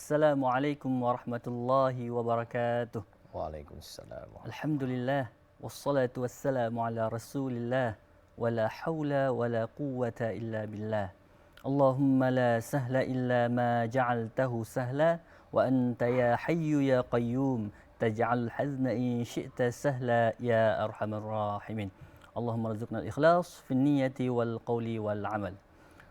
Assalamualaikum warahmatullahi wabarakatuh. Waalaikumsalam. Alhamdulillah wassalatu wassalamu ala Rasulillah wala haula wala quwwata illa billah. Allahumma la sahla illa ma ja'altahu sahla wa anta ya hayyu ya qayyum taj'al hazna in syi'ta sahla ya arhamar rahimin. Allahumma rzuqna al-ikhlas fi niyyati wal qawli wal amal.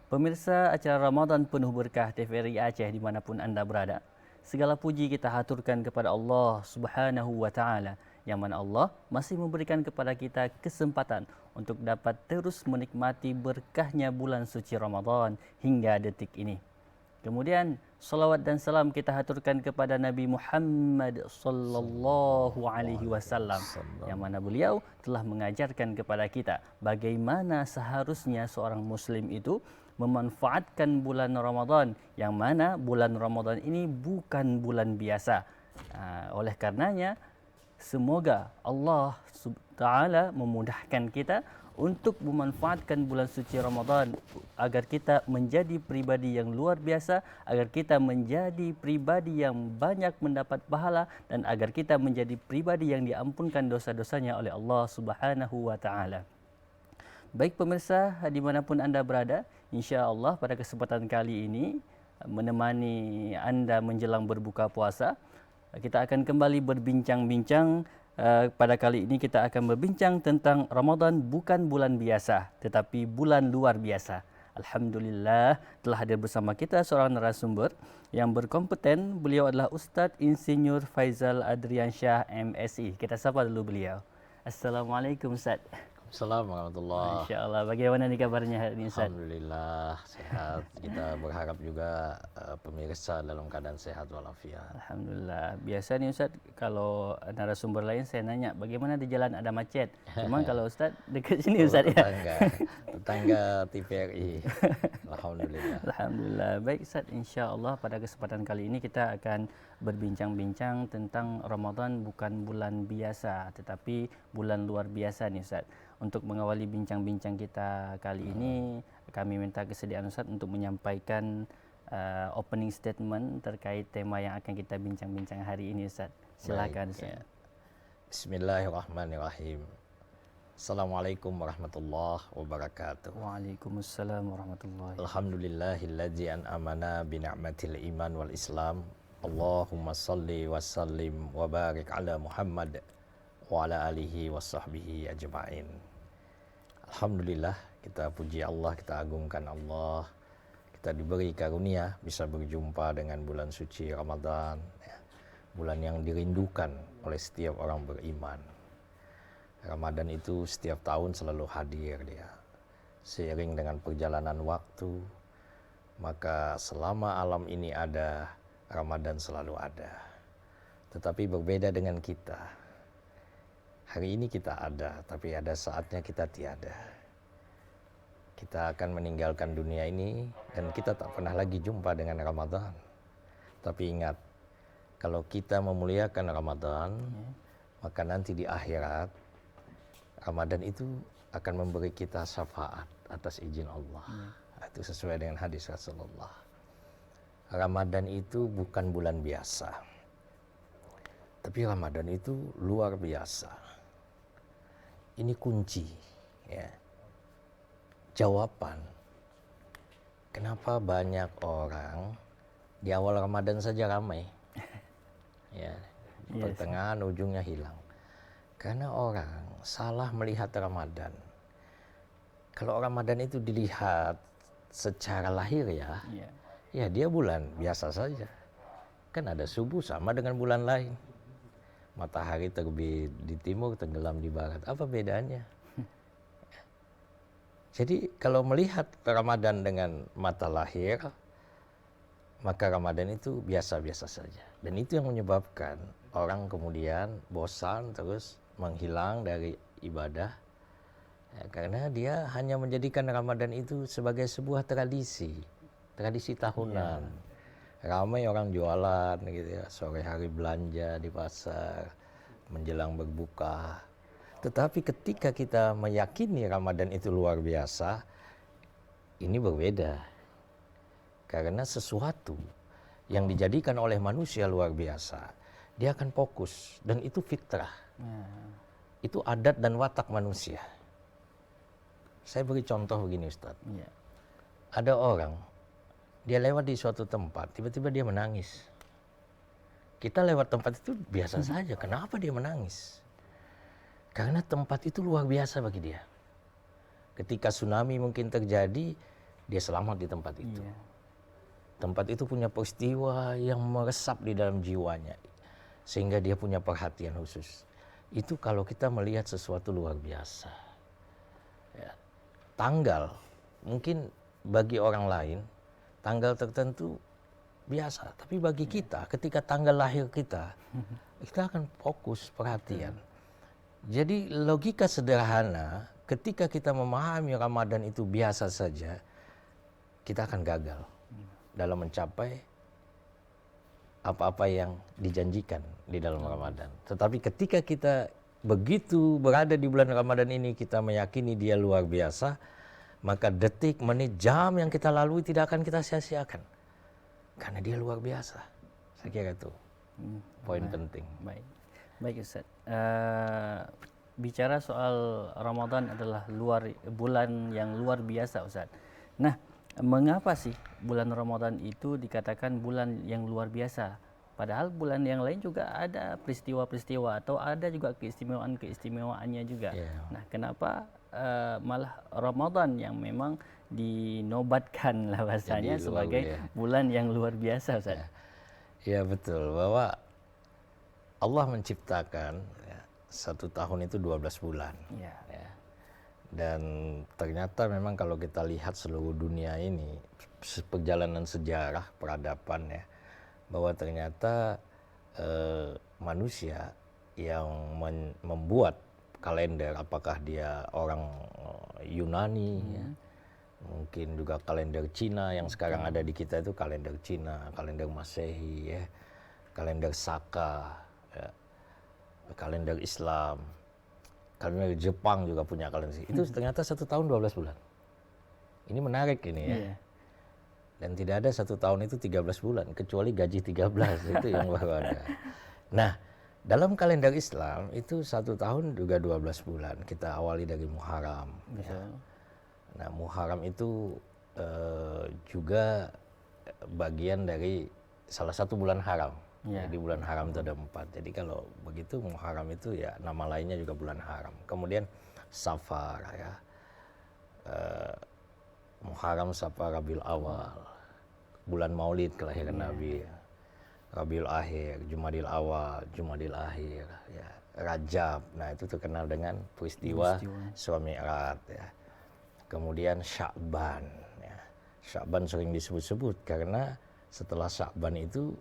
Pemirsa acara Ramadan penuh berkah TVRI Aceh dimanapun anda berada. Segala puji kita haturkan kepada Allah Subhanahu wa Ta'ala, yang mana Allah masih memberikan kepada kita kesempatan untuk dapat terus menikmati berkahnya bulan suci Ramadan hingga detik ini. Kemudian salawat dan salam kita haturkan kepada Nabi Muhammad sallallahu alaihi wasallam, yang mana beliau telah mengajarkan kepada kita bagaimana seharusnya seorang muslim itu memanfaatkan bulan Ramadan, yang mana bulan Ramadan ini bukan bulan biasa. Oleh karenanya semoga Allah Taala memudahkan kita untuk memanfaatkan bulan suci Ramadan agar kita menjadi pribadi yang luar biasa, agar kita menjadi pribadi yang banyak mendapat pahala, dan agar kita menjadi pribadi yang diampunkan dosa-dosanya oleh Allah Subhanahu wa Ta'ala. Baik pemirsa, dimanapun anda berada, insya-Allah pada kesempatan kali ini menemani anda menjelang berbuka puasa, kita akan kembali berbincang-bincang. Pada kali ini kita akan berbincang tentang Ramadan bukan bulan biasa, tetapi bulan luar biasa. Alhamdulillah telah hadir bersama kita seorang narasumber yang berkompeten. Beliau adalah Ustadz Insinyur Faizal Adriansyah MSI. Kita sapa dulu beliau. Assalamualaikum Ustaz. Assalamualaikum warahmatullahi. Masya Allah. Bagaimana nih kabarnya hari ini Ustaz? Alhamdulillah sehat. Kita berharap juga pemirsa dalam keadaan sehat walafiat. Alhamdulillah. Biasa nih Ustaz, kalau narasumber lain saya nanya bagaimana di jalan ada macet. Cuman kalau Ustaz dekat sini Ustaz ya. Tetangga TVRI. Alhamdulillah. Alhamdulillah. Baik Ustaz, insya-Allah pada kesempatan kali ini kita akan berbincang-bincang tentang Ramadan bukan bulan biasa, tetapi bulan luar biasa nih Ustaz. Untuk mengawali bincang-bincang kita kali ini, kami minta kesediaan Ustaz untuk menyampaikan opening statement terkait tema yang akan kita bincang-bincang hari ini Ustaz. Silakan Ustaz. Ya. Bismillahirrahmanirrahim. Assalamualaikum warahmatullahi wabarakatuh. Waalaikumsalam warahmatullahi wabarakatuh. Alhamdulillahilladzi an'amana bi ni'matil iman wal islam. Allahumma salli wa sallim wa barik ala Muhammad wa ala alihi wa sahbihi ajma'in. Alhamdulillah, kita puji Allah, kita agungkan Allah. Kita diberi karunia bisa berjumpa dengan bulan suci Ramadan, ya, bulan yang dirindukan oleh setiap orang beriman. Ramadan itu setiap tahun selalu hadir dia. Seiring dengan perjalanan waktu, maka selama alam ini ada, Ramadan selalu ada. Tetapi berbeda dengan kita. Hari ini kita ada, tapi ada saatnya kita tiada. Kita akan meninggalkan dunia ini dan kita tak pernah lagi jumpa dengan Ramadan. Tapi ingat, kalau kita memuliakan Ramadan, maka nanti di akhirat, Ramadan itu akan memberi kita syafaat atas izin Allah. Itu sesuai dengan hadis Rasulullah. Ramadan itu bukan bulan biasa. Tapi Ramadan itu luar biasa. Ini kunci, ya. Jawaban. Kenapa banyak orang di awal Ramadan saja ramai, ya, pertengahan ujungnya hilang. Karena orang salah melihat Ramadan. Kalau Ramadan itu dilihat secara lahir ya dia bulan biasa saja. Kan ada subuh sama dengan bulan lain. Matahari terbit di timur, tenggelam di barat. Apa bedanya? Jadi kalau melihat Ramadan dengan mata lahir, maka Ramadan itu biasa-biasa saja. Dan itu yang menyebabkan orang kemudian bosan terus menghilang dari ibadah. Ya, karena dia hanya menjadikan Ramadan itu sebagai sebuah tradisi tahunan. Ramai orang jualan gitu ya, sore hari belanja di pasar, menjelang berbuka. Tetapi ketika kita meyakini Ramadan itu luar biasa, ini berbeda. Karena sesuatu yang dijadikan oleh manusia luar biasa, dia akan fokus, dan itu fitrah. Itu adat dan watak manusia. Saya beri contoh begini Ustadz. Ya. Ada orang, dia lewat di suatu tempat, tiba-tiba dia menangis. Kita lewat tempat itu biasa saja, kenapa dia menangis? Karena tempat itu luar biasa bagi dia. Ketika tsunami mungkin terjadi, dia selamat di tempat itu. Iya. Tempat itu punya peristiwa yang meresap di dalam jiwanya, sehingga dia punya perhatian khusus. Itu kalau kita melihat sesuatu luar biasa. Ya. Tanggal, mungkin bagi orang lain, tanggal tertentu biasa. Tapi bagi kita, ketika tanggal lahir kita akan fokus perhatian. Jadi logika sederhana, ketika kita memahami Ramadan itu biasa saja, kita akan gagal dalam mencapai apa-apa yang dijanjikan di dalam Ramadan. Tetapi ketika kita begitu berada di bulan Ramadan ini, kita meyakini dia luar biasa, maka detik, menit, jam yang kita lalui tidak akan kita sia-siakan. Karena dia luar biasa. Saya kira itu poin penting. Baik Ustaz. Bicara soal Ramadan adalah bulan yang luar biasa Ustaz. Nah, mengapa sih bulan Ramadan itu dikatakan bulan yang luar biasa? Padahal bulan yang lain juga ada peristiwa-peristiwa atau ada juga keistimewaan-keistimewaannya juga. Yeah. Nah, kenapa malah Ramadan yang memang dinobatkan lah bahasanya sebagai bulan yang luar biasa Ustaz? Ya betul, bahwa Allah menciptakan satu tahun itu 12 bulan. Ya. Dan ternyata memang kalau kita lihat seluruh dunia ini, perjalanan sejarah peradaban ya, bahwa ternyata manusia yang membuat kalender, apakah dia orang Yunani, ya, mungkin juga kalender Cina yang sekarang ada di kita itu kalender Cina, kalender Masehi, ya, kalender Saka, ya, kalender Islam, kalender Jepang juga punya kalender. Itu ternyata satu tahun 12 bulan. Ini menarik ini ya. Yeah. Dan tidak ada satu tahun itu 13 bulan, kecuali gaji 13 itu yang baru ada. Nah, dalam kalender Islam itu satu tahun juga 12 bulan. Kita awali dari Muharram. Ya. Nah, Muharram itu juga bagian dari salah satu bulan haram. Ya. Jadi bulan haram itu ada 4. Jadi kalau begitu Muharram itu ya nama lainnya juga bulan haram. Kemudian Safar ya. Muharram, Safar, Rabiul Awal. Bulan Maulid kelahiran Nabi. Ya. Rabiul Akhir, Jumadil Awal, Jumadil Akhir, ya. Rajab. Nah, itu terkenal dengan peristiwa Isra Mi'raj ya. Kemudian Sya'ban ya. Sya'ban sering disebut-sebut karena setelah Sya'ban itu,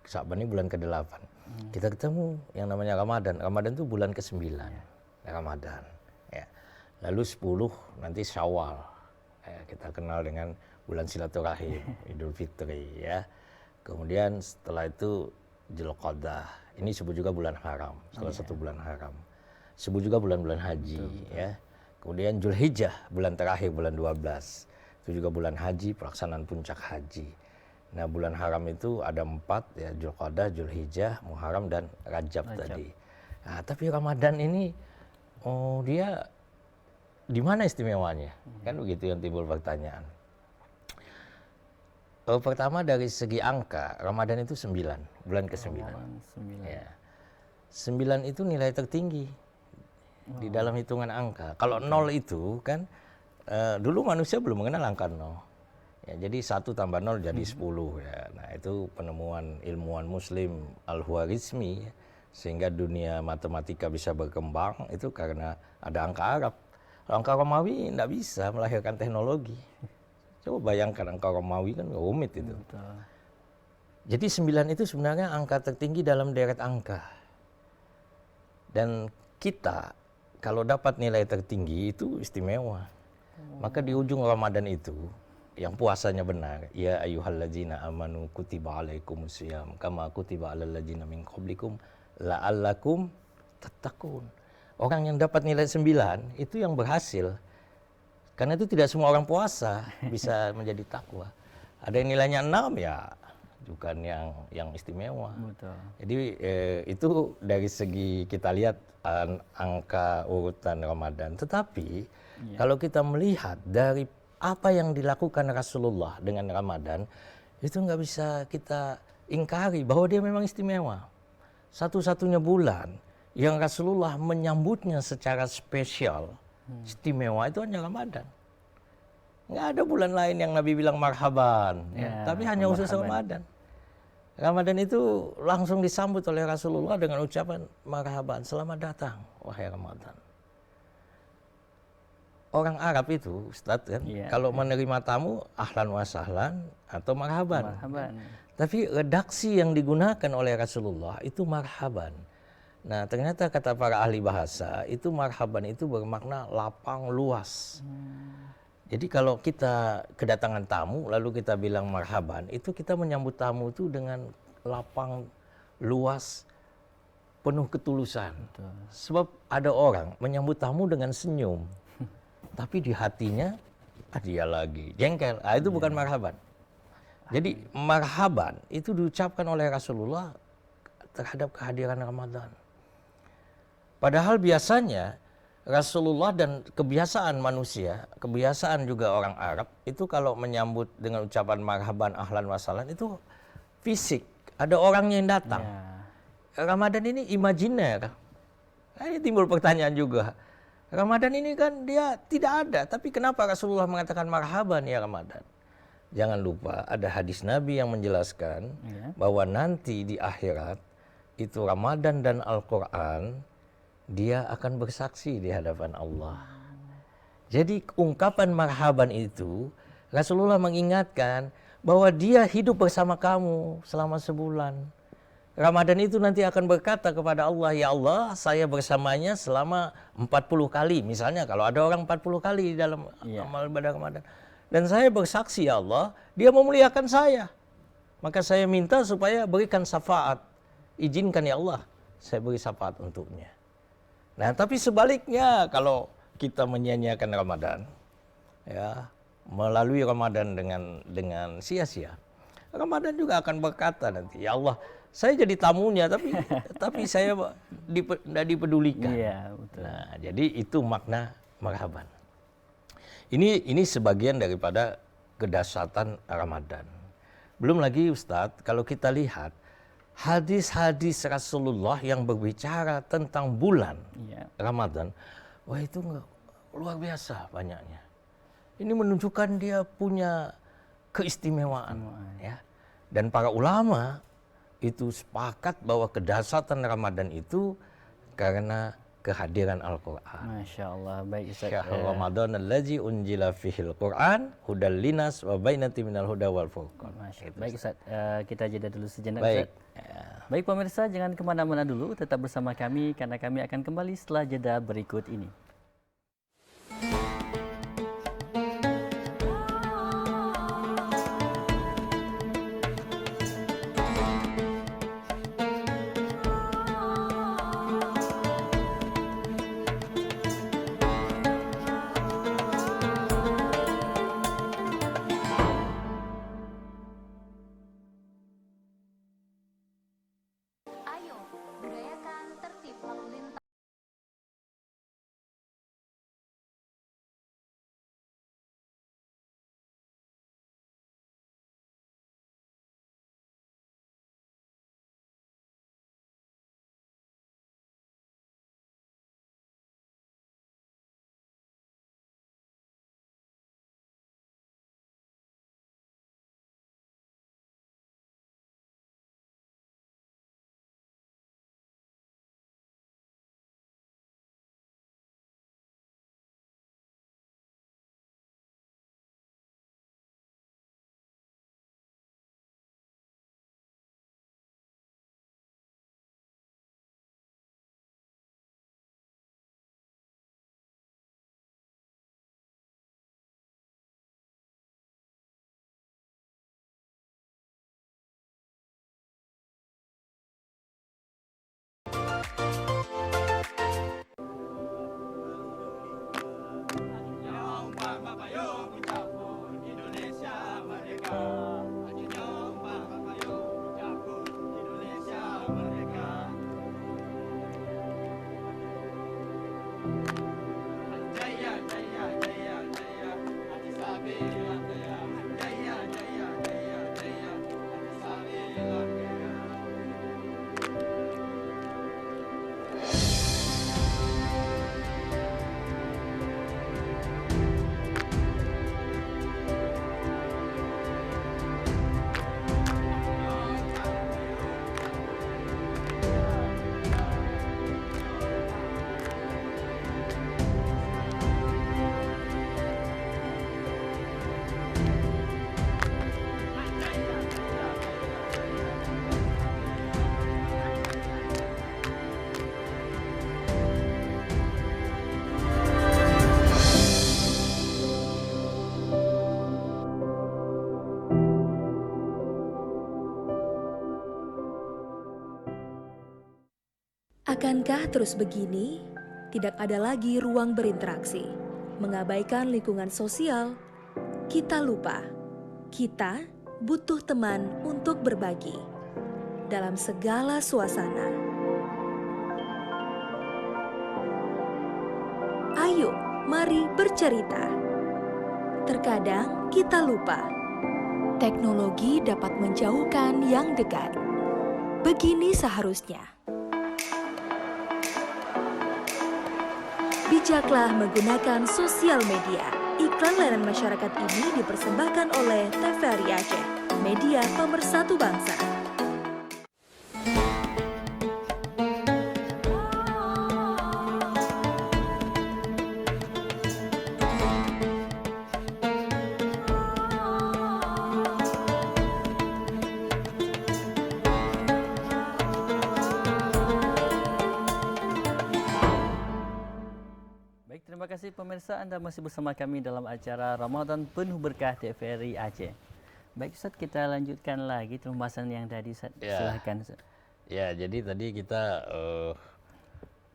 Sya'ban ini bulan ke-8. Kita ketemu yang namanya Ramadan. Ramadan itu bulan ke-9. Ramadan ya. Lalu 10 nanti Syawal. Ya, kita kenal dengan bulan silaturahim, Idul Fitri ya. Kemudian setelah itu Dzulqa'dah. Ini disebut juga bulan haram, salah satu bulan haram. Disebut juga bulan-bulan haji ya. Kemudian Dzulhijjah, bulan terakhir, bulan 12. Itu juga bulan haji, pelaksanaan puncak haji. Nah, bulan haram itu ada 4 ya, Dzulqa'dah, Dzulhijjah, Muharram dan Rajab tadi. Nah, tapi Ramadan ini dia di mana istimewanya? Kan begitu yang timbul pertanyaan. Pertama dari segi angka, Ramadan itu 9, bulan ke-9. Ya. 9 itu nilai tertinggi di dalam hitungan angka. Kalau 0 itu kan, dulu manusia belum mengenal angka 0. Ya, jadi 1 tambah 0 jadi 10. Ya. Nah, itu penemuan ilmuwan muslim Al-Khwarizmi, ya. Sehingga dunia matematika bisa berkembang, itu karena ada angka Arab. Angka Romawi tidak bisa melahirkan teknologi. Coba bayangkan angka Romawi kan rumit itu. Betul. Jadi 9 itu sebenarnya angka tertinggi dalam deret angka. Dan kita kalau dapat nilai tertinggi itu istimewa. Maka di ujung Ramadan itu yang puasanya benar, ya ayyuhalladzina amanu kutiba alaikumusiyam kama kutiba alal ladzina min qablikum la'allakum tattaqun. Orang yang dapat nilai 9 itu yang berhasil. Karena itu tidak semua orang puasa bisa menjadi takwa. Ada yang nilainya 6 ya bukan yang istimewa. Betul. Jadi itu dari segi kita lihat angka urutan Ramadan. Tetapi kalau kita melihat dari apa yang dilakukan Rasulullah dengan Ramadan, itu nggak bisa kita ingkari bahwa dia memang istimewa. Satu-satunya bulan yang Rasulullah menyambutnya secara spesial, istimewa, itu hanya Ramadan. Nggak ada bulan lain yang Nabi bilang marhaban, tapi hanya khusus Ramadan. Ramadan itu langsung disambut oleh Rasulullah dengan ucapan marhaban, selamat datang wahai Ramadan. Orang Arab itu, Ustadz, kan, kalau menerima tamu ahlan wa sahlan atau marhaban. Tapi redaksi yang digunakan oleh Rasulullah itu marhaban. Nah, ternyata kata para ahli bahasa, itu marhaban itu bermakna lapang luas. Jadi kalau kita kedatangan tamu, lalu kita bilang marhaban, itu kita menyambut tamu itu dengan lapang, luas, penuh ketulusan. Betul. Sebab ada orang menyambut tamu dengan senyum, tapi di hatinya, dia lagi jengkel. Itu bukan marhaban. Jadi marhaban itu diucapkan oleh Rasulullah terhadap kehadiran Ramadan. Padahal biasanya Rasulullah dan kebiasaan manusia, kebiasaan juga orang Arab, itu kalau menyambut dengan ucapan marhaban, ahlan wa sahlan, itu fisik. Ada orangnya yang datang. Ramadan ini imajiner. Nah, ini timbul pertanyaan juga. Ramadan ini kan dia tidak ada, tapi kenapa Rasulullah mengatakan marhaban ya Ramadan? Jangan lupa ada hadis Nabi yang menjelaskan bahwa nanti di akhirat itu Ramadan dan Al-Quran dia akan bersaksi di hadapan Allah. Jadi ungkapan marhaban itu Rasulullah mengingatkan bahwa dia hidup bersama kamu selama sebulan. Ramadan itu nanti akan berkata kepada Allah, ya Allah, saya bersamanya selama 40 kali. Misalnya kalau ada orang 40 kali di dalam amal ibadah Ramadan. Dan saya bersaksi, ya Allah, dia memuliakan saya. Maka saya minta supaya berikan syafaat. Izinkan ya Allah, saya beri syafaat untuknya. Nah, tapi sebaliknya kalau kita menyia-nyiakan Ramadan, ya, melalui Ramadan dengan sia-sia, Ramadan juga akan berkata nanti, ya Allah, saya jadi tamunya, tapi saya tidak dipedulikan. Betul. Nah, jadi itu makna marhaban. Ini sebagian daripada kedahsyatan Ramadan. Belum lagi Ustadz, kalau kita lihat hadis-hadis Rasulullah yang berbicara tentang bulan Ramadan, wah itu luar biasa banyaknya. Ini menunjukkan dia punya keistimewaan. Ya. Dan para ulama itu sepakat bahwa kedahsyatan Ramadan itu karena kehadiran Al-Quran. Masya Allah, baik Ustaz. Syahrul Ramadan allazi unjila fihil Quran hudal linas wa bainatin minal huda wal furqan. Baik Ustaz, kita jeda dulu sejenak Ustaz. Baik pemirsa, jangan kemana-mana dulu, tetap bersama kami karena kami akan kembali setelah jeda berikut ini. Akankah terus begini? Tidak ada lagi ruang berinteraksi, mengabaikan lingkungan sosial. Kita lupa, kita butuh teman untuk berbagi dalam segala suasana. Ayo, mari bercerita. Terkadang kita lupa, teknologi dapat menjauhkan yang dekat. Begini seharusnya. Bijaklah menggunakan sosial media. Iklan layanan masyarakat ini dipersembahkan oleh TVRI Aceh, media pemersatu bangsa. Terima kasih pemirsa, Anda masih bersama kami dalam acara Ramadan Penuh Berkah TVRI Aceh. Baik Ustaz, kita lanjutkan lagi pembahasan yang tadi Ustaz. Ya. Silakan Ustaz. Ya, jadi tadi kita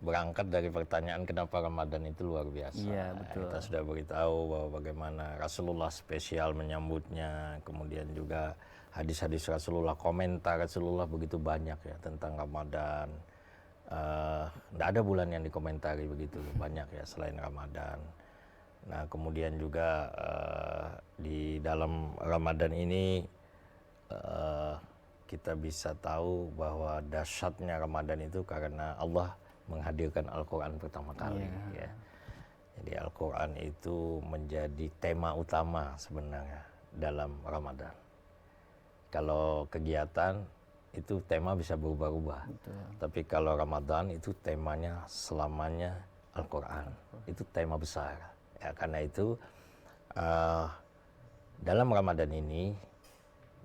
berangkat dari pertanyaan kenapa Ramadan itu luar biasa. Iya, betul. Kita sudah beritahu bahwa bagaimana Rasulullah spesial menyambutnya, kemudian juga hadis-hadis Rasulullah, komentar Rasulullah begitu banyak ya tentang Ramadan. Tidak ada bulan yang dikomentari begitu banyak ya selain Ramadan. Nah kemudian juga di dalam Ramadan ini kita bisa tahu bahwa dahsyatnya Ramadan itu karena Allah menghadirkan Al-Quran pertama kali. Ya. Jadi Al-Quran itu menjadi tema utama sebenarnya dalam Ramadan. Kalau kegiatan itu tema bisa berubah-ubah. Tapi kalau Ramadan itu temanya selamanya Al-Quran. Itu tema besar. Ya, karena itu dalam Ramadan ini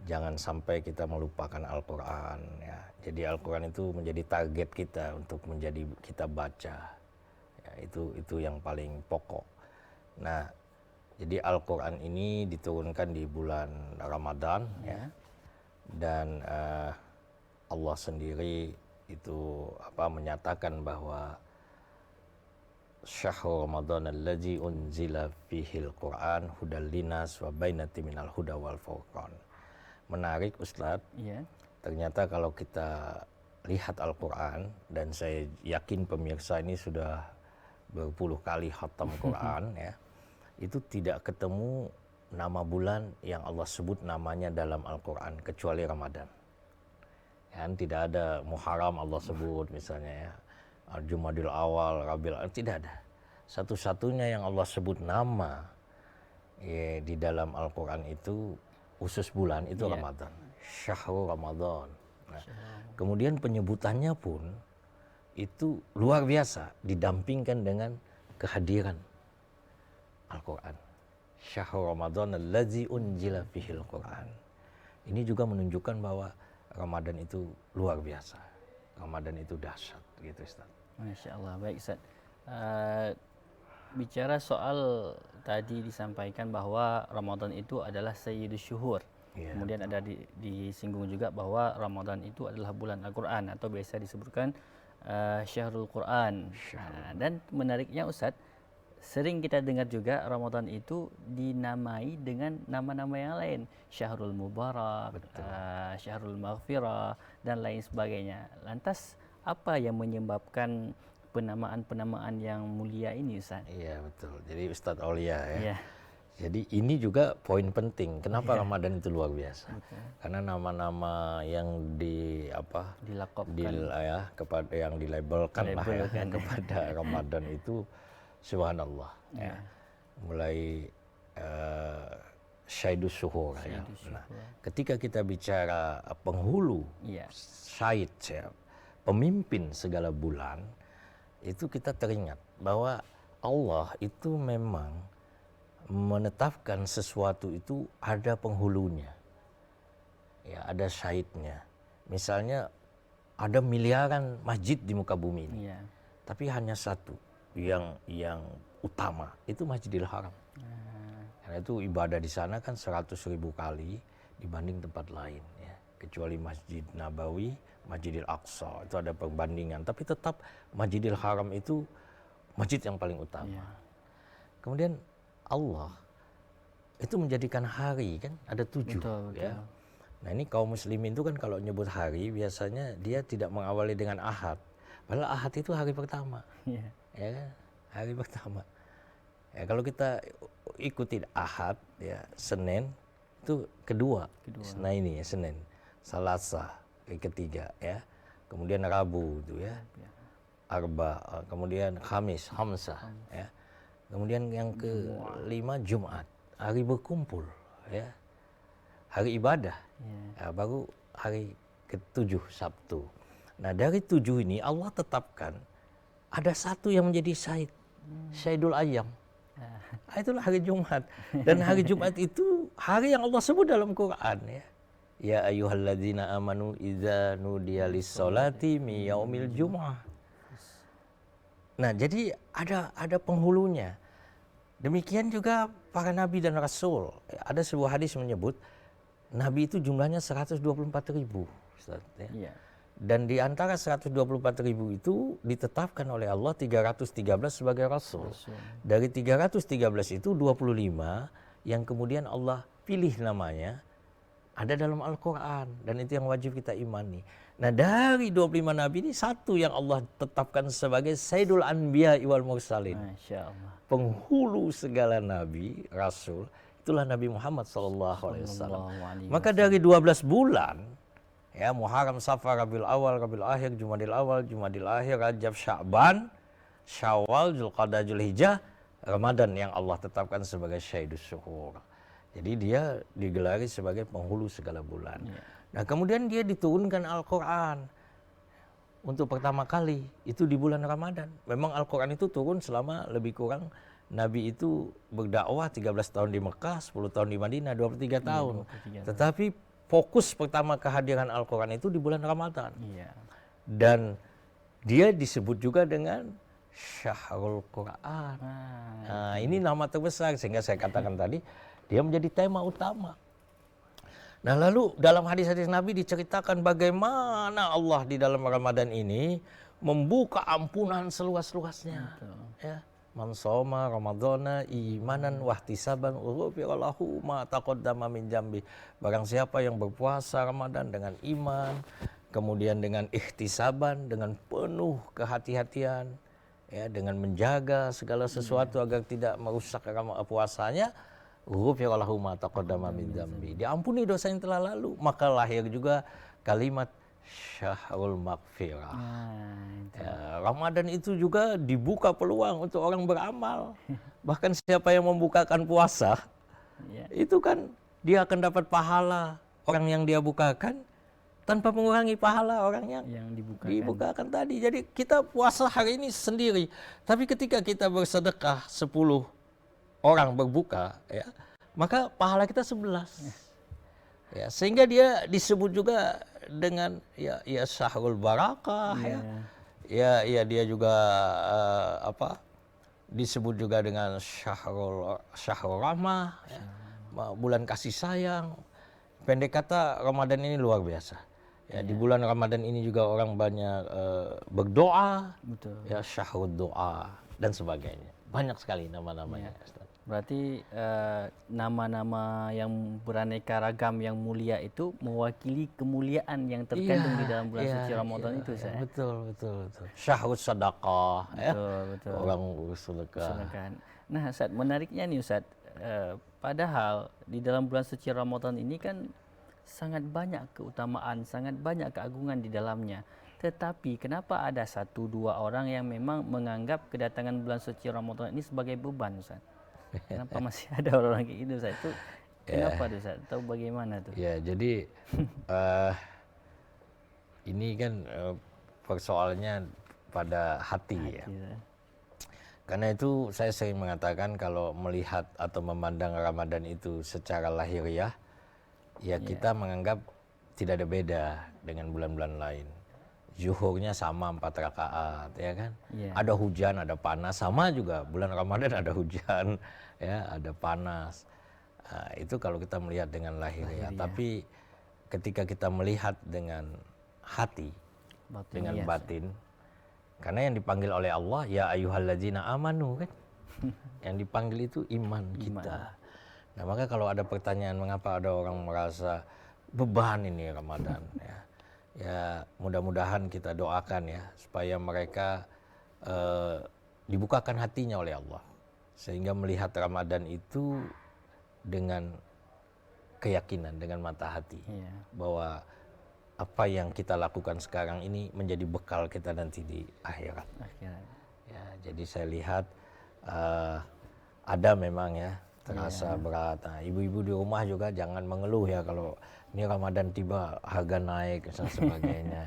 jangan sampai kita melupakan Al-Quran. Ya. Jadi Al-Quran itu menjadi target kita untuk menjadi kita baca. Ya, itu yang paling pokok. Nah, jadi Al-Quran ini diturunkan di bulan Ramadan. Ya. Dan Allah sendiri itu menyatakan bahwa syahrul Ramadan allazi unzila fihil Quran hudal linas wa bainatin minal huda wal furqan. Menarik Ustadz. Yeah. Ternyata kalau kita lihat Al-Quran, dan saya yakin pemirsa ini sudah berpuluh kali khatam Quran ya, itu tidak ketemu nama bulan yang Allah sebut namanya dalam Al-Quran kecuali Ramadan. Kan tidak ada Muharram Allah sebut misalnya ya, Jumadil Awal, Rabiul Awal, tidak ada. Satu-satunya yang Allah sebut nama ya, di dalam Al-Quran itu khusus bulan itu Ramadan, Syahrul Ramadan. Nah, kemudian penyebutannya pun itu luar biasa didampingkan dengan kehadiran Al-Quran. Syahrul Ramadan allazi unzila fihil Quran. Ini juga menunjukkan bahwa Ramadan itu luar biasa. Ramadan itu dahsyat gitu Ustaz. Masya Allah, baik Ustaz. Bicara soal tadi disampaikan bahwa Ramadan itu adalah Sayyidus Syuhur. Yeah. Kemudian ada disinggung juga bahwa Ramadan itu adalah bulan Al-Quran atau biasa disebutkan Syahrul Quran. Dan menariknya Ustaz, sering kita dengar juga Ramadan itu dinamai dengan nama-nama yang lain, Syahrul Mubarak, Syahrul Maghfirah dan lain sebagainya. Lantas apa yang menyebabkan penamaan-penamaan yang mulia ini Ustaz? Iya betul. Jadi Ustadz Aulia ya. Yeah. Jadi ini juga poin penting. Kenapa Ramadan itu luar biasa? Karena nama-nama yang kepada yang dilabelkan lah ya, kepada Ramadan itu subhanallah. Ya. Mulai Syaidus Syuhur. Ya. Nah, ketika kita bicara penghulu, Syaid, ya, pemimpin segala bulan, itu kita teringat bahwa Allah itu memang menetapkan sesuatu itu ada penghulunya, ya, ada syaitnya. Misalnya ada miliaran masjid di muka bumi ini, tapi hanya satu yang utama, itu Masjidil Haram. Karena itu ibadah di sana kan 100.000 kali dibanding tempat lain. Ya. kecuali Masjid Nabawi, Masjidil Aqsa itu ada perbandingan, tapi tetap Masjidil Haram itu masjid yang paling utama. Iya. Kemudian Allah itu menjadikan hari kan ada 7 Betul, ya. betul. Nah ini kaum muslimin itu kan kalau nyebut hari biasanya dia tidak mengawali dengan Ahad. Padahal Ahad itu hari pertama. Iya. Ya kan? Hari pertama. Ya, kalau kita ikutin Ahad ya Senin itu kedua. Nah ini ya Senin. Selasa ketiga ya. Kemudian Rabu itu ya. Arba, kemudian Khamis, Hamsah ya. Kemudian yang kelima Jumat, hari berkumpul ya. Hari ibadah. Ya, baru hari ke-7 Sabtu. Nah, dari 7 ini Allah tetapkan ada satu yang menjadi Syahidul Ayyam. Nah, itulah hari Jumat. Dan hari Jumat itu hari yang Allah sebut dalam Quran ya. Ya ayyuhalladzina amanu idza nudiya lis-sholati mi yaumil jumu'ah. Nah, jadi ada penghulunya. Demikian juga para nabi dan rasul. Ada sebuah hadis menyebut nabi itu jumlahnya 124.000, Ustaz, ya. Iya. Dan di antara 124.000 itu ditetapkan oleh Allah 313 sebagai rasul. Dari 313 itu 25 yang kemudian Allah pilih namanya ada dalam Al-Quran. Dan itu yang wajib kita imani. Nah dari 25 nabi ini satu yang Allah tetapkan sebagai Sayyidul Anbiya wal Mursalin. Masya Allah. Penghulu segala nabi, rasul. Itulah Nabi Muhammad SAW. Maka dari 12 bulan, ya Muharram, Safar, Rabiul Awal, Rabiul Akhir, Jumadil Awal, Jumadil Akhir, Rajab, Sya'ban, Syawal, Zulqa'dah, Zulhijjah, Ramadan yang Allah tetapkan sebagai Syahidus Syuhur. Jadi dia digelari sebagai penghulu segala bulan. Nah kemudian dia diturunkan Al-Quran untuk pertama kali itu di bulan Ramadan. Memang Al-Quran itu turun selama lebih kurang Nabi itu berdakwah 13 tahun di Mekah, 10 tahun di Madinah, 23 tahun. 23 Tetapi fokus pertama kehadiran Al-Quran itu di bulan Ramadan. Iya. Dan dia disebut juga dengan Syahrul Quran. Nah, ini nama terbesar sehingga saya katakan tadi dia menjadi tema utama. Nah, lalu dalam hadis-hadis Nabi diceritakan bagaimana Allah di dalam Ramadan ini membuka ampunan seluas-luasnya. Ya. Man shoma ramadhana imanan wahtisaban ghufira lahu ma taqaddama min dzambi. Barang siapa yang berpuasa Ramadan dengan iman, kemudian dengan ihtisaban, dengan penuh kehati-hatian, ya, dengan menjaga segala sesuatu agar tidak merusak puasanya, ghufira lahu ma taqaddama min dzambi. Diampuni dosa yang telah lalu. Maka lahir juga kalimat Syahrul Maghfirah. Ya, Ramadan itu juga dibuka peluang untuk orang beramal. Bahkan siapa yang membukakan puasa, itu kan dia akan dapat pahala orang yang dia bukakan tanpa mengurangi pahala orang yang dibukakan tadi. Jadi kita puasa hari ini sendiri, tapi ketika kita bersedekah 10 orang berbuka, ya, maka pahala kita 11. Ya, sehingga dia disebut juga dengan ya Syahrul Barakah, ya dia juga disebut juga dengan Syahrul Rahmah, ya, bulan kasih sayang. Pendek kata Ramadan ini luar biasa. Ya, di bulan Ramadan ini juga orang banyak berdoa, ya Syahrul Doa dan sebagainya. Banyak sekali nama-namanya. Berarti nama-nama yang beraneka ragam yang mulia itu mewakili kemuliaan yang terkandung di dalam bulan suci Ramadan itu, saya. Betul. Syahrul Sadaqah, betul. Orang bersedekah. Nah, Ustaz, menariknya nih Ustaz, padahal di dalam bulan suci Ramadan ini kan sangat banyak keutamaan, sangat banyak keagungan di dalamnya. Tetapi kenapa ada 1-2 orang yang memang menganggap kedatangan bulan suci Ramadan ini sebagai beban, Ustaz? Kenapa masih ada orang kayak gitu, Ustaz? Itu kenapa tuh, Ustaz? Tahu bagaimana tuh? Ya, jadi ini kan persoalannya pada hati ya. Karena itu saya sering mengatakan kalau melihat atau memandang Ramadan itu secara lahiriah, ya kita menganggap tidak ada beda dengan bulan-bulan lain. Zuhurnya sama 4 rakaat, ya kan? Ada hujan, ada panas, sama juga bulan Ramadan ada hujan, ya, ada panas. Itu kalau kita melihat dengan lahiriah. Tapi ketika kita melihat dengan hati, dengan batin, karena yang dipanggil oleh Allah ya ayyuhalladzina amanu kan, yang dipanggil itu iman kita. Nah maka kalau ada pertanyaan mengapa ada orang merasa beban ini Ramadan, ya mudah-mudahan kita doakan ya supaya mereka dibukakan hatinya oleh Allah sehingga melihat Ramadan itu dengan keyakinan, dengan mata hati, bahwa apa yang kita lakukan sekarang ini menjadi bekal kita nanti di akhirat. Ya, jadi saya lihat ada memang ya terasa berat. Nah, ibu-ibu di rumah juga jangan mengeluh ya kalau ini Ramadan tiba harga naik dan sebagainya.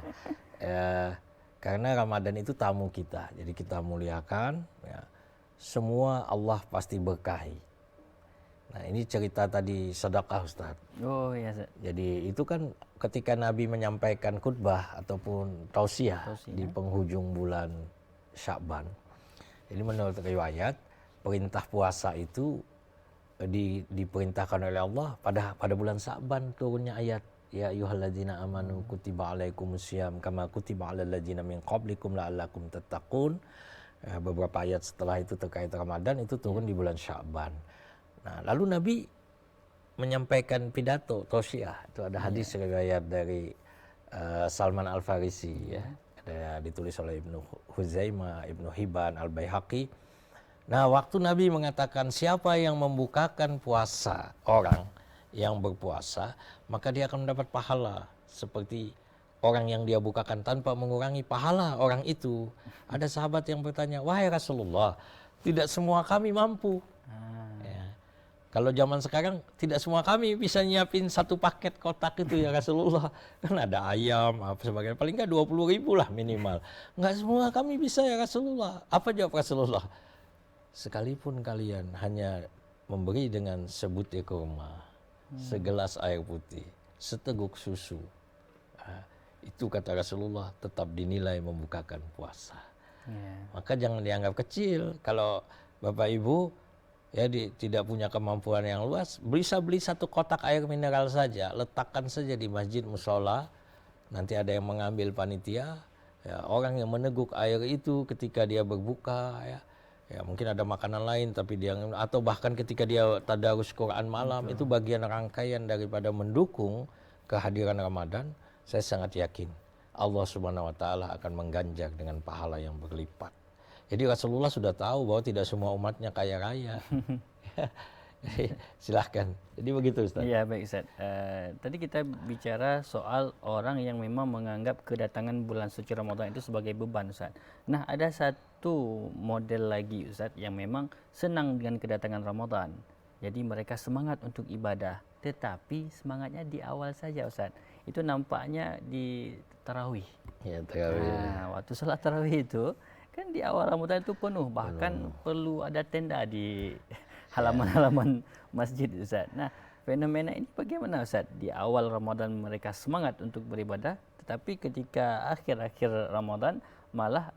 Ya, karena Ramadan itu tamu kita, jadi kita muliakan. Ya, semua Allah pasti berkahi. Nah ini cerita tadi sedekah Ustaz. Oh iya Ustaz. Jadi itu kan ketika Nabi menyampaikan khutbah ataupun tausiah di penghujung bulan Sya'ban. Jadi menurut riwayat perintah puasa itu diperintahkan oleh Allah pada bulan Sya'ban turunnya ayat ya ayyuhalladzina amanu kutiba alaikumusiyam kama kutiba alal ladzina min qablikum la'allakum tattaqun. Beberapa ayat setelah itu terkait Ramadan itu turun di bulan Sya'ban. Nah, lalu Nabi menyampaikan pidato tausiah. Itu ada hadis riwayat dari Salman Al-Farisi ya. Ada ditulis oleh Ibnu Huzaimah, Ibnu Hibban, Al-Baihaqi. Nah, waktu Nabi mengatakan siapa yang membukakan puasa orang yang berpuasa, maka dia akan mendapat pahala seperti orang yang dia bukakan tanpa mengurangi pahala orang itu. Ada sahabat yang bertanya, "Wahai Rasulullah, tidak semua kami mampu." Kalau zaman sekarang tidak semua kami bisa nyiapin satu paket kotak itu ya Rasulullah. Kan ada ayam, apa sebagainya. Paling nggak 20.000 lah minimal. Nggak semua kami bisa ya Rasulullah. Apa jawab Rasulullah? Sekalipun kalian hanya memberi dengan sebutir kurma, segelas air putih, seteguk susu. Itu kata Rasulullah tetap dinilai membukakan puasa. Maka jangan dianggap kecil. Kalau Bapak Ibu ya tidak punya kemampuan yang luas, bisa beli satu kotak air mineral saja, letakkan saja di masjid musola, nanti ada yang mengambil panitia, ya, orang yang meneguk air itu ketika dia berbuka, ya mungkin ada makanan lain tapi dia, atau bahkan ketika dia tadarus Quran malam, itu bagian rangkaian daripada mendukung kehadiran Ramadan. Saya sangat yakin Allah Subhanahu Wa Taala akan mengganjar dengan pahala yang berlipat. Jadi Rasulullah sudah tahu bahwa tidak semua umatnya kaya raya. Silahkan. Jadi begitu Ustaz. Iya baik Ustaz. Tadi kita bicara soal orang yang memang menganggap kedatangan bulan suci Ramadan itu sebagai beban Ustaz. Nah ada satu model lagi Ustaz yang memang senang dengan kedatangan Ramadan. Jadi mereka semangat untuk ibadah. Tetapi semangatnya di awal saja Ustaz. Itu nampaknya di tarawih. Ya tarawih. Nah, waktu sholat tarawih itu kan di awal Ramadan itu penuh, bahkan perlu ada tenda di halaman-halaman masjid Ustaz. Nah, fenomena ini bagaimana Ustaz? Di awal Ramadan mereka semangat untuk beribadah, tetapi ketika akhir-akhir Ramadan malah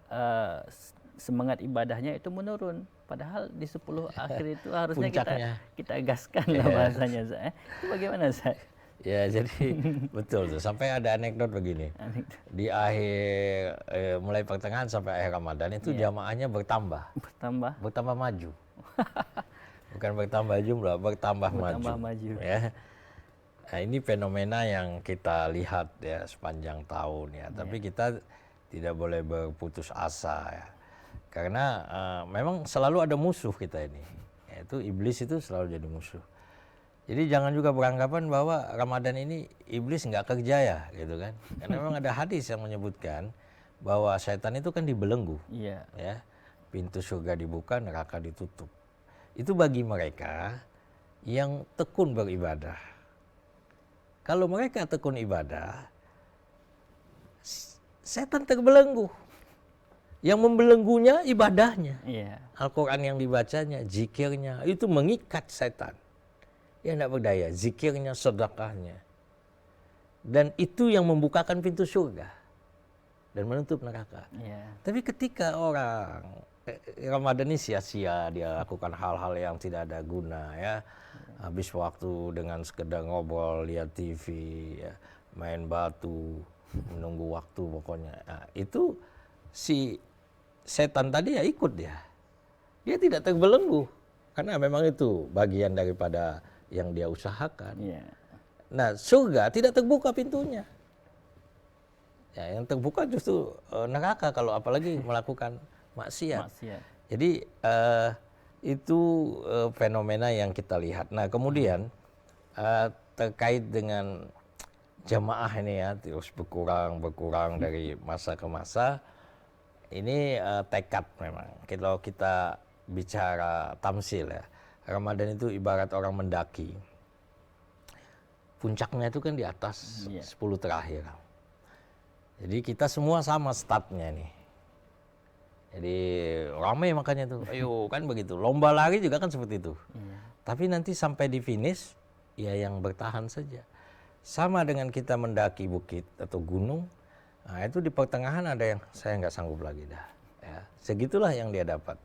semangat ibadahnya itu menurun. Padahal di 10 akhir itu harusnya kita gaskan lah bahasanya Ustaz. Itu bagaimana Ustaz? Ya jadi betul tuh, sampai ada anekdot begini. Di akhir mulai pertengahan sampai akhir Ramadan itu jamaahnya bertambah maju. Bukan bertambah jumlah, bertambah maju. Ya. Nah, ini fenomena yang kita lihat ya sepanjang tahun ya. Tapi kita tidak boleh berputus asa ya. Karena memang selalu ada musuh kita ini. Yaitu iblis itu selalu jadi musuh. Jadi jangan juga beranggapan bahwa Ramadan ini iblis nggak kerja ya, gitu kan? Karena memang ada hadis yang menyebutkan bahwa setan itu kan dibelenggu, ya, pintu surga dibuka, neraka ditutup. Itu bagi mereka yang tekun beribadah. Kalau mereka tekun ibadah, setan terbelenggu. Yang membelenggunya ibadahnya, Al-Quran yang dibacanya, zikirnya, itu mengikat setan. Ya tidak berdaya, zikirnya, sedekahnya. Dan itu yang membukakan pintu surga. dan menutup neraka. Ya. Tapi ketika orang Ramadan ini sia-sia, dia lakukan hal-hal yang tidak ada guna ya. Habis waktu dengan sekedar ngobrol, lihat TV, ya, main batu, menunggu waktu pokoknya. Nah, itu si setan tadi ya ikut dia. Dia tidak terbelenggu karena memang itu bagian daripada yang dia usahakan. Ya. Nah, surga tidak terbuka pintunya. Ya, yang terbuka justru neraka kalau apalagi melakukan maksiat. Jadi itu fenomena yang kita lihat. Nah, kemudian terkait dengan jamaah ini ya terus berkurang dari masa ke masa. Ini tekad memang. Kalau kita bicara tamsil ya, Ramadan itu ibarat orang mendaki. Puncaknya itu kan di atas 10 terakhir. Jadi kita semua sama startnya nih. Jadi ramai makanya tuh, ayo kan begitu. Lomba lari juga kan seperti itu. Tapi nanti sampai di finish, ya yang bertahan saja. Sama dengan kita mendaki bukit atau gunung, nah itu di pertengahan ada yang saya nggak sanggup lagi dah. Ya, segitulah yang dia dapat.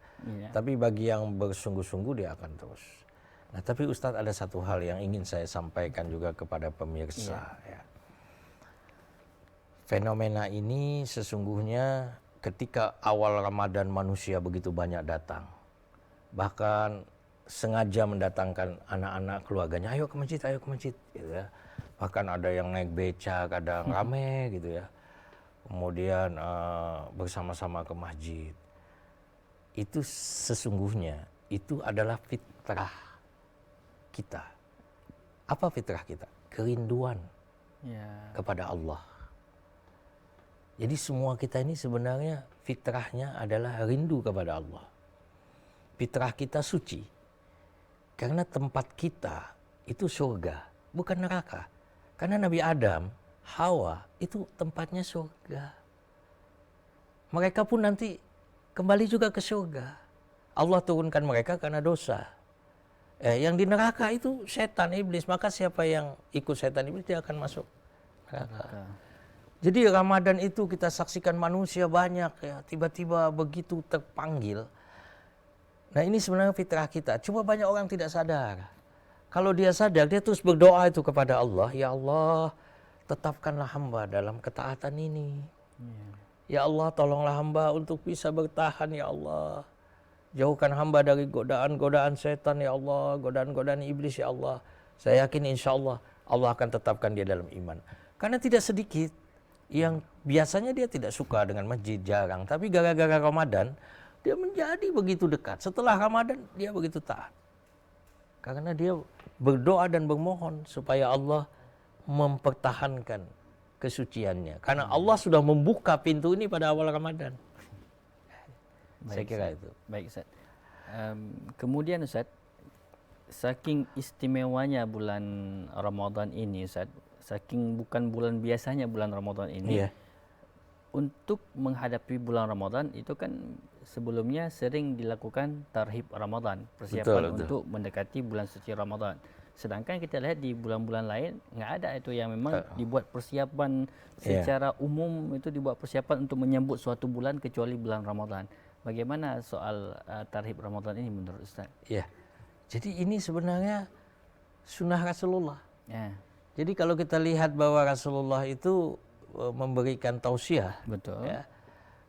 Tapi bagi yang bersungguh-sungguh dia akan terus. Nah tapi Ustadz ada satu hal yang ingin saya sampaikan juga kepada pemirsa. Ya. Fenomena ini sesungguhnya ketika awal Ramadan manusia begitu banyak datang. Bahkan sengaja mendatangkan anak-anak keluarganya, ayo ke masjid, gitu ya. Bahkan ada yang naik becak, ada yang rame gitu ya. Kemudian bersama-sama ke masjid. Itu sesungguhnya, itu adalah fitrah kita. Apa fitrah kita? Kerinduan kepada Allah. Jadi semua kita ini sebenarnya fitrahnya adalah rindu kepada Allah. Fitrah kita suci. Karena tempat kita itu surga, bukan neraka. Karena Nabi Adam, Hawa itu tempatnya surga. Mereka pun nanti kembali juga ke surga. Allah turunkan mereka karena dosa. Yang di neraka itu setan, iblis. Maka siapa yang ikut setan iblis dia akan masuk neraka. Jadi Ramadan itu kita saksikan manusia banyak ya, tiba-tiba begitu terpanggil. Nah ini sebenarnya fitrah kita, cuma banyak orang tidak sadar. Kalau dia sadar, dia terus berdoa itu kepada Allah, ya Allah tetapkanlah hamba dalam ketaatan ini. Ya Allah tolonglah hamba untuk bisa bertahan ya Allah. Jauhkan hamba dari godaan-godaan setan ya Allah, godaan-godaan iblis ya Allah. Saya yakin insya Allah, Allah akan tetapkan dia dalam iman. Karena tidak sedikit yang biasanya dia tidak suka dengan masjid, jarang. Tapi gara-gara Ramadan, dia menjadi begitu dekat. Setelah Ramadan, dia begitu taat. Karena dia berdoa dan bermohon supaya Allah mempertahankan kesuciannya. Karena Allah sudah membuka pintu ini pada awal Ramadan. Saya kira itu. Baik Ustaz. Kemudian Ustaz, saking istimewanya bulan Ramadan ini Ustaz, saking bukan bulan biasanya bulan Ramadan ini, untuk menghadapi bulan Ramadan itu kan sebelumnya sering dilakukan tarhib Ramadan, persiapan untuk mendekati bulan suci Ramadan. Sedangkan kita lihat di bulan-bulan lain nggak ada itu yang memang dibuat persiapan secara umum, itu dibuat persiapan untuk menyambut suatu bulan kecuali bulan Ramadan. Bagaimana soal tarhib Ramadan ini menurut Ustaz? Ya, jadi ini sebenarnya sunnah Rasulullah. Jadi kalau kita lihat bahwa Rasulullah itu memberikan tausiah, ya,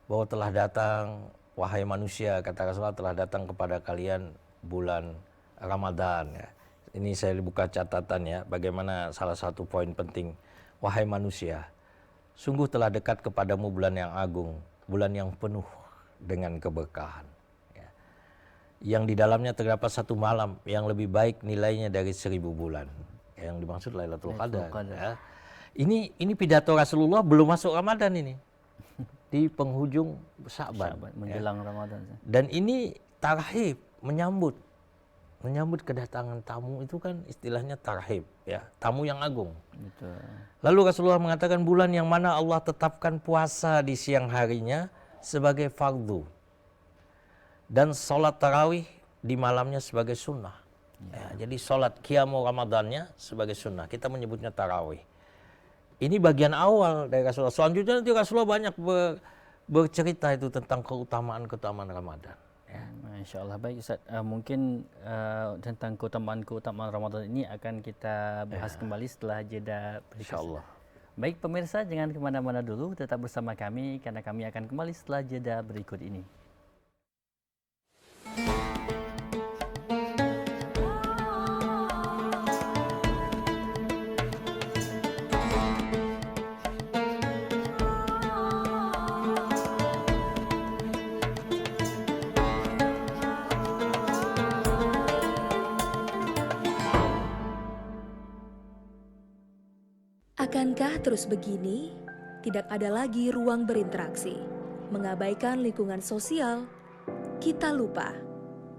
bahwa telah datang, wahai manusia, kata Rasulullah, telah datang kepada kalian bulan Ramadan. Ya. Ini saya buka catatan ya, bagaimana salah satu poin penting, wahai manusia, sungguh telah dekat kepadamu bulan yang agung, bulan yang penuh dengan keberkahan. Ya. Yang di dalamnya terdapat satu malam yang lebih baik nilainya dari 1000 bulan. Yang dimaksud Lailatul Qadar. Ya. Ini pidato Rasulullah belum masuk Ramadan ini. Di penghujung Sya'ban menjelang Ramadan. Dan ini tarhib, menyambut kedatangan tamu itu kan istilahnya tarhib ya, tamu yang agung. Betul. Lalu Rasulullah mengatakan bulan yang mana Allah tetapkan puasa di siang harinya sebagai fardu dan sholat tarawih di malamnya sebagai sunnah. Ya, jadi sholat qiyamu Ramadannya sebagai sunnah. Kita menyebutnya tarawih. Ini bagian awal dari Rasulullah. Selanjutnya nanti Rasulullah banyak bercerita itu tentang keutamaan Ramadan. Ya. Masya Allah, baik Ustaz. Mungkin tentang keutamaan Ramadan ini akan kita bahas kembali setelah jeda berikut. Insya Allah. Baik pemirsa, jangan kemana-mana dulu, tetap bersama kami karena kami akan kembali setelah jeda berikut ini. Akankah terus begini? Tidak ada lagi ruang berinteraksi, mengabaikan lingkungan sosial. Kita lupa,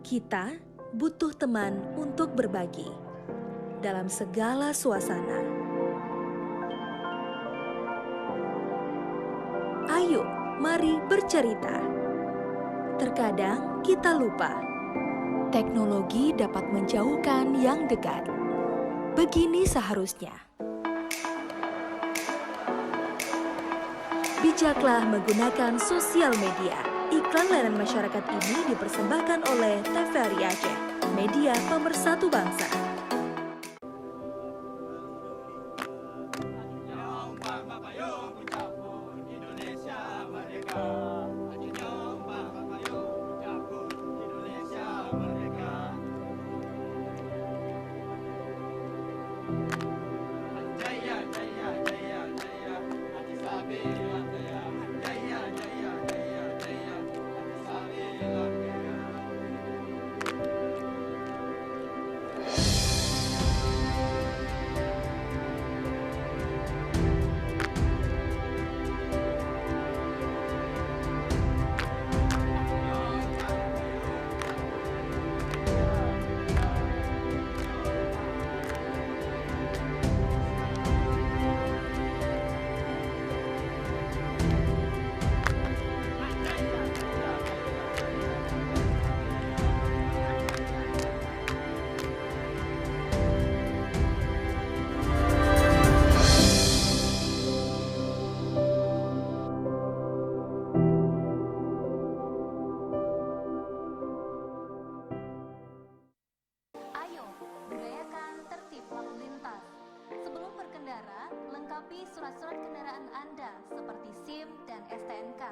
kita butuh teman untuk berbagi dalam segala suasana. Ayo, mari bercerita. Terkadang kita lupa, teknologi dapat menjauhkan yang dekat. Begini seharusnya. Bijaklah menggunakan sosial media. Iklan layanan masyarakat ini dipersembahkan oleh TVRI Aceh, media pemersatu bangsa. Lengkapi surat-surat kendaraan Anda seperti SIM dan STNK.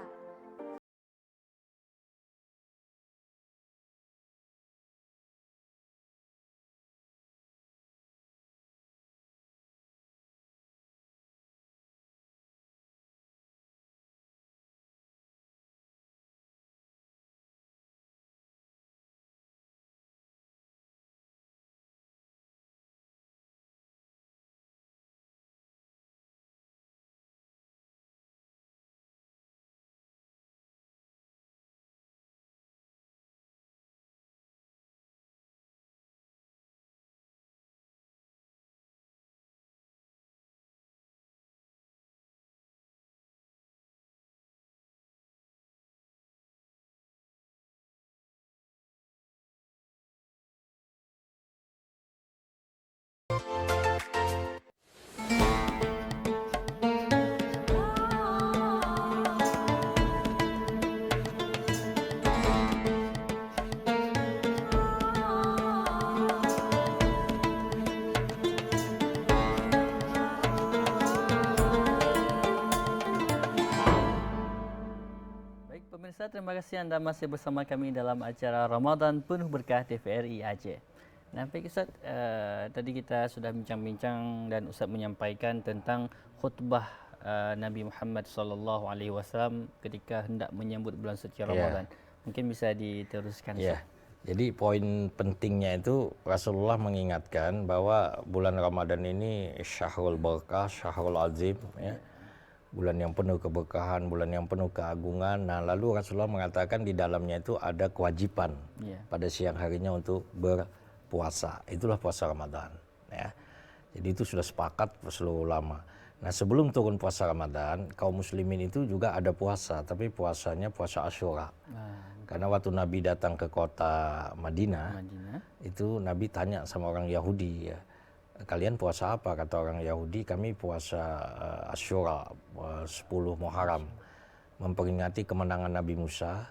Pemirsa, terima kasih Anda masih bersama kami dalam acara Ramadan Penuh Berkah TVRI Aceh. Nah, baik Ustaz, tadi kita sudah bincang-bincang dan Ustaz menyampaikan tentang khutbah Nabi Muhammad SAW ketika hendak menyambut bulan suci Ramadan. Mungkin bisa diteruskan. Ya. Jadi poin pentingnya itu Rasulullah mengingatkan bahwa bulan Ramadan ini syahrul barakah, syahrul azim, ya. Bulan yang penuh keberkahan, bulan yang penuh keagungan. Nah, lalu Rasulullah mengatakan di dalamnya itu ada kewajiban pada siang harinya untuk berpuasa. Itulah puasa Ramadan. Ya. Jadi itu sudah sepakat seluruh ulama. Nah, sebelum turun puasa Ramadan, kaum muslimin itu juga ada puasa, tapi puasanya puasa Asyura. Karena waktu Nabi datang ke kota Madinah, itu Nabi tanya sama orang Yahudi, ya, kalian puasa apa? Kata orang Yahudi, kami puasa Asyura, 10 Muharram, memperingati kemenangan Nabi Musa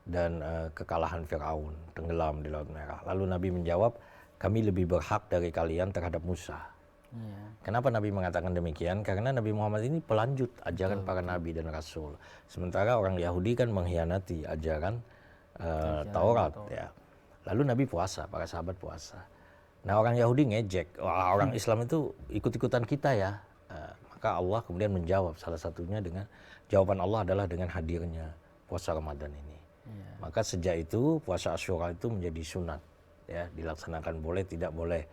dan kekalahan Firaun, tenggelam di Laut Merah. Lalu Nabi menjawab, kami lebih berhak dari kalian terhadap Musa. Iya. Kenapa Nabi mengatakan demikian? Karena Nabi Muhammad ini pelanjut ajaran para nabi dan rasul. Sementara orang Yahudi kan mengkhianati ajaran Taurat, ya. Lalu Nabi puasa, para sahabat puasa. Nah, orang Yahudi ngejek, wah, orang Islam itu ikut-ikutan kita ya. Maka Allah kemudian menjawab, salah satunya dengan jawaban Allah adalah dengan hadirnya puasa Ramadan ini. Maka sejak itu puasa Asyura itu menjadi sunat, ya, dilaksanakan boleh tidak boleh.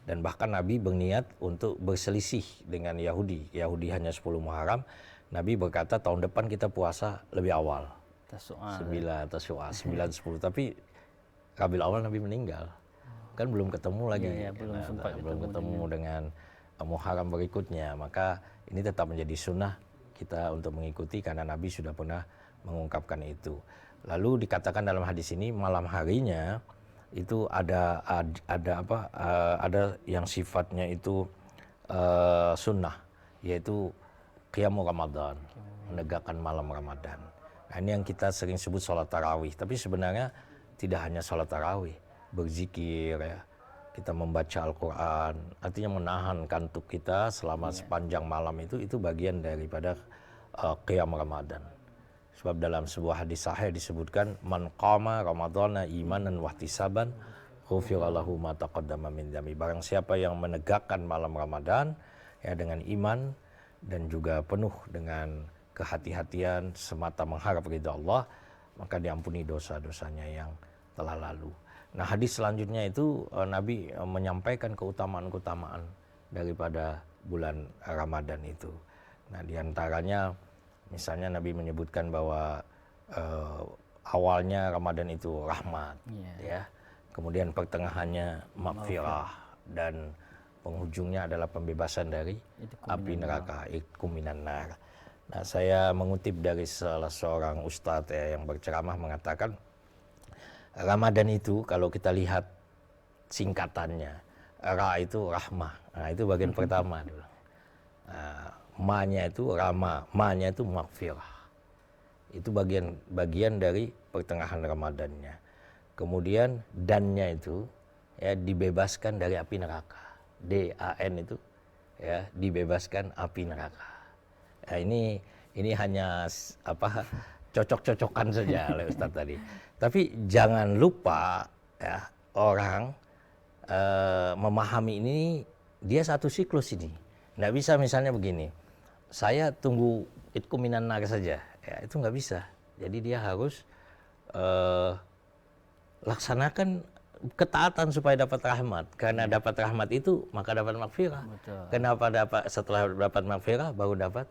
Dan bahkan Nabi berniat untuk berselisih dengan Yahudi. Yahudi hanya 10 Muharram. Nabi berkata tahun depan kita puasa lebih awal. Tasu'a. 9, 10. Tapi Rabiul Awal Nabi meninggal. Kan belum ketemu lagi. Iya, belum sempat belum ketemu dengan Muharram berikutnya. Maka ini tetap menjadi sunnah kita untuk mengikuti karena Nabi sudah pernah mengungkapkan itu. Lalu dikatakan dalam hadis ini malam harinya itu ada yang sifatnya itu sunnah, yaitu qiyamul Ramadan, menegakkan malam Ramadan. Nah, ini yang kita sering sebut sholat tarawih, tapi sebenarnya tidak hanya sholat tarawih, berzikir, ya, kita membaca Al-Quran, artinya menahan kantuk kita selama sepanjang malam itu bagian daripada qiyam Ramadan. Sebab dalam sebuah hadis sahih disebutkan man qama ramadhana imanan wahtisaban ghufira lahu ma taqaddama min dzambi. Barang siapa yang menegakkan malam Ramadan ya dengan iman dan juga penuh dengan kehati-hatian semata mengharap ridha Allah, maka diampuni dosa-dosanya yang telah lalu. Nah, hadis selanjutnya itu Nabi menyampaikan keutamaan-keutamaan daripada bulan Ramadan itu. Nah, diantaranya misalnya Nabi menyebutkan bahwa awalnya Ramadan itu rahmat, ya. Kemudian pertengahannya maghfirah dan penghujungnya adalah pembebasan dari api neraka, itqu minan nar. Nah, saya mengutip dari salah seorang ustadz ya, yang berceramah mengatakan Ramadan itu kalau kita lihat singkatannya, ra itu rahmah. Nah, itu bagian pertama dulu. Ma-nya itu rama, ma-nya itu maghfirah. Itu bagian dari pertengahan Ramadannya. Kemudian dan-nya itu ya dibebaskan dari api neraka. D-A-N itu ya dibebaskan api neraka. Ya, ini hanya cocok-cocokan saja oleh Ustadz tadi. Tapi jangan lupa ya orang memahami ini dia satu siklus ini. Nggak bisa misalnya begini, saya tunggu itqu minan nar saja, ya itu nggak bisa. Jadi dia harus laksanakan ketaatan supaya dapat rahmat. Karena dapat rahmat itu maka dapat maghfirah. Kenapa setelah dapat maghfirah baru dapat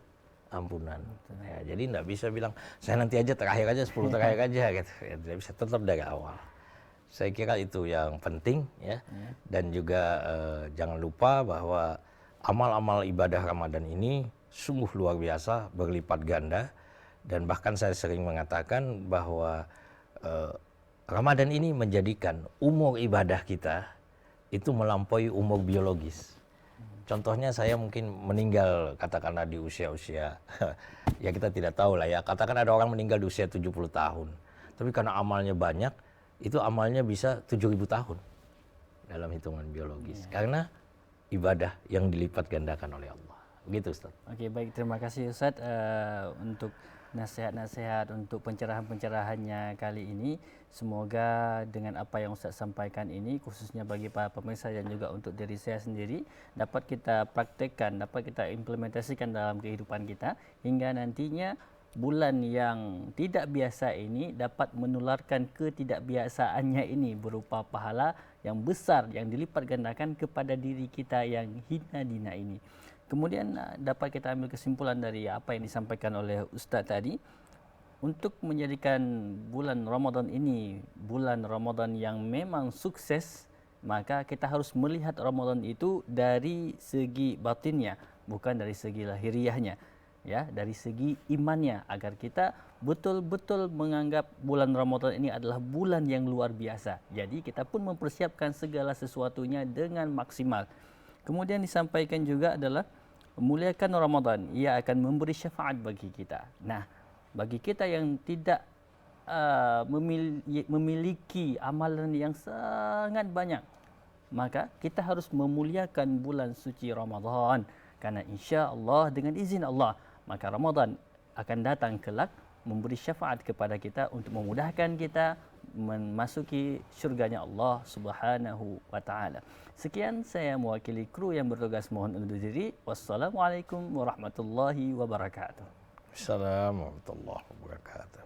ampunan. Ya, jadi nggak bisa bilang saya nanti aja terakhir aja 10 terakhir aja gitu. Ya, tidak bisa, tetap dari awal. Saya kira itu yang penting ya. Dan juga jangan lupa bahwa amal-amal ibadah Ramadan ini sungguh luar biasa, berlipat ganda. Dan bahkan saya sering mengatakan bahwa Ramadan ini menjadikan umur ibadah kita itu melampaui umur biologis. Contohnya saya mungkin meninggal katakanlah di usia-usia, ya kita tidak tahu lah ya, katakan ada orang meninggal di usia 70 tahun. Tapi karena amalnya banyak, itu amalnya bisa 7.000 tahun dalam hitungan biologis. Karena ibadah yang dilipat gandakan oleh Allah. Begitu Ustaz. Oke, baik, terima kasih Ustaz untuk nasihat-nasihat, untuk pencerahan-pencerahannya kali ini. Semoga dengan apa yang Ustaz sampaikan ini, khususnya bagi para pemirsa dan juga untuk diri saya sendiri, dapat kita praktekkan, dapat kita implementasikan dalam kehidupan kita, hingga nantinya bulan yang tidak biasa ini dapat menularkan ketidakbiasaannya ini berupa pahala yang besar yang dilipat gandakan kepada diri kita yang hina dina ini. Kemudian dapat kita ambil kesimpulan dari apa yang disampaikan oleh Ustaz tadi, untuk menjadikan bulan Ramadan ini bulan Ramadan yang memang sukses, maka kita harus melihat Ramadan itu dari segi batinnya, bukan dari segi lahiriahnya, ya, dari segi imannya, agar kita betul-betul menganggap bulan Ramadan ini adalah bulan yang luar biasa. Jadi kita pun mempersiapkan segala sesuatunya dengan maksimal. Kemudian disampaikan juga adalah memuliakan Ramadan. Ia akan memberi syafaat bagi kita. Nah, bagi kita yang tidak memiliki amalan yang sangat banyak, maka kita harus memuliakan bulan suci Ramadan. Karena insya Allah dengan izin Allah, maka Ramadan akan datang kelak memberi syafaat kepada kita untuk memudahkan kita memasuki syurganya Allah Subhanahu wa taala. Sekian saya mewakili kru yang bertugas mohon undur diri. Wassalamualaikum warahmatullahi wabarakatuh. Assalamualaikum warahmatullahi wabarakatuh.